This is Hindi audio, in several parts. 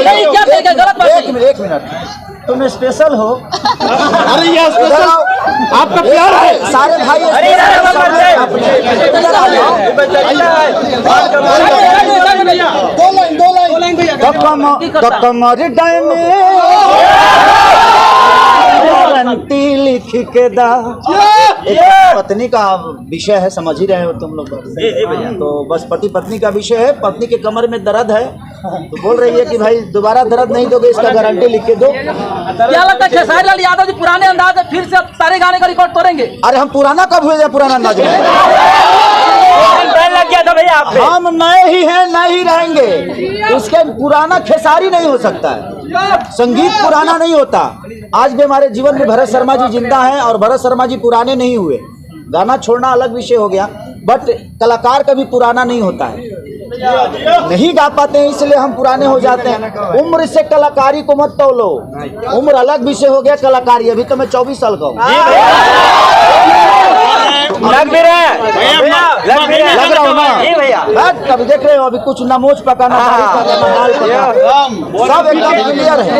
नहीं क्या कहेगा, गलत बात नहीं। एक मिनट तुम स्पेशल हो। अरे ये स्पेशल आपका प्यार है। सारे भाई दो लाइन कमर गारंटी लिख के दा। पत्नी का विषय है, समझ ही रहे हो तुम लोग। तो बस पति पत्नी का विषय है। पत्नी के कमर में दर्द है तो बोल रही है कि भाई दोबारा दर्द नहीं दोगे, इसका गारंटी लिख के दो। क्या लगता है खेसारी लाल यादव जी पुराने अंदाज में फिर से सारे गाने का रिकॉर्ड तोड़ेंगे? अरे हम पुराना कब हुए, पुराना अंदाज में लग गया था भैया आप पे। हम नए ही हैं, नए ही रहेंगे। उसके पुराना खेसारी नहीं हो सकता है, संगीत पुराना नहीं होता। आज भी हमारे जीवन में भरत शर्मा जी जिंदा हैं और भरत शर्मा जी पुराने नहीं हुए। गाना छोड़ना अलग विषय हो गया, बट कलाकार कभी पुराना नहीं होता है। नहीं गा पाते हैं इसलिए हम पुराने हो जाते हैं। उम्र से कलाकारी को मत तौलो, उम्र अलग विषय हो गया, कलाकारी। अभी तो मैं 24 साल का हूँ। लग भी रहा है, लग रहा हूँ ना। कभी देख रहे हो, अभी कुछ नमोज पकाना, दाल पकाना, सब एकदम क्लियर है।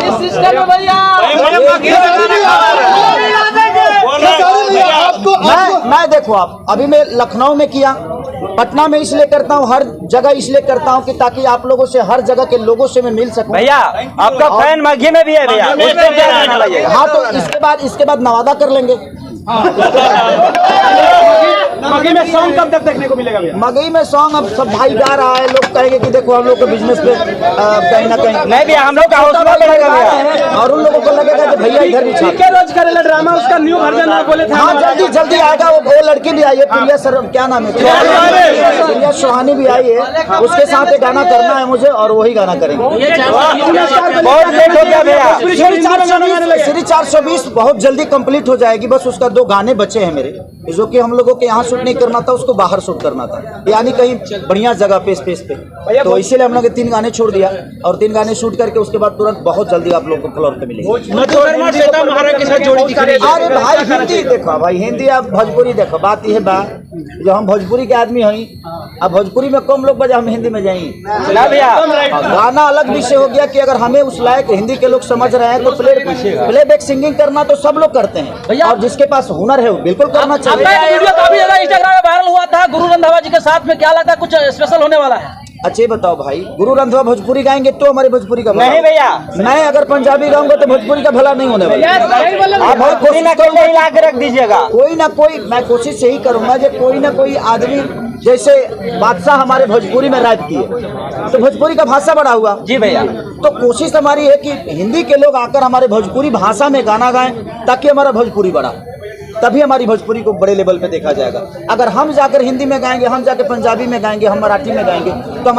मैं देखो, आप अभी मैं लखनऊ में किया, पटना में इसलिए करता हूँ, हर जगह इसलिए करता हूँ कि ताकि आप लोगों से, हर जगह के लोगों से मैं मिल सकूं। भैया आपका फैन माघी में भी है भैया, हाँ तो इसके बाद नवादा कर लेंगे। मगही में सॉन्ग कब तक देखने को मिलेगा भैया? मगही में सॉन्ग अब सब भाई गा रहा है, लोग कहेंगे कि देखो हम लोग के बिजनेस पे कहीं ना कहीं नहीं भैया, हम लोग का हौसला बढ़ेगा भैया, और उन लोगों को लगेगा कि भैया इधर भी के रोज करेला ड्रामा, उसका न्यू वर्जन बोले थे। हाँ जल्दी आएगा। वो लड़की भी आई है, प्रिया सर, क्या नाम है, प्रिया सुहानी भी आई है। उसके साथ एक गाना करना है मुझे और वही गाना करेंगे। बहुत लेट हो गया भैया। सीरीज 420 बहुत जल्दी कंप्लीट हो जाएगी। बस उसका 2 गाने बचे हैं मेरे, जो कि हम लोगों के यहाँ शूट नहीं करना था, उसको बाहर शूट करना था, यानी कहीं बढ़िया जगह पे, स्पेस पे। तो इसीलिए हम लोग 3 गाने छोड़ दिया और 3 गाने शूट करके उसके बाद तुरंत बहुत जल्दी आप लोगों को फ्लोर पे मिलेंगे। अरे भाई हिंदी देखो, भाई हिंदी आप भोजपुरी देखो। बात यह बा जो हम भोजपुरी के आदमी हई, अब भोजपुरी में कम लोग बजा, हम हिंदी में जाएंगे। गाना अलग विषय हो गया कि अगर हमें उस लायक हिंदी के लोग समझ रहे हैं तो प्लेबैक सिंगिंग करना तो सब लोग करते हैं, और जिसके पास हुनर है वो बिल्कुल करना चाहिए। वीडियो काफी ज्यादा इंस्टाग्राम में वायरल हुआ था गुरु रंधावा जी के साथ में, क्या लगता है कुछ स्पेशल होने वाला है? अच्छे बताओ भाई, गुरु रंधावा भोजपुरी गाएंगे तो हमारी भोजपुरी का भला नहीं भैया, मैं अगर पंजाबी गाऊंगा तो भोजपुरी का भला नहीं होने वाला। आप कोई ना कोई ला के रख दीजिएगा, कोई ना कोई। मैं कोशिश यही करूंगा कि कोई ना कोई आदमी, जैसे बादशाह हमारे भोजपुरी में रैप किए तो भोजपुरी का भाषा बढ़ा हुआ। जी भैया, तो कोशिश हमारी है कि हिंदी के लोग आकर हमारे भोजपुरी भाषा में गाना गाएं ताकि हमारा भोजपुरी बढ़ा, तभी हमारी भोजपुरी को बड़े लेवल पे देखा जाएगा। अगर हम जाकर हिंदी में गाएंगे, हम जाकर पंजाबी में गाएंगे, हम मराठी में गाएंगे तो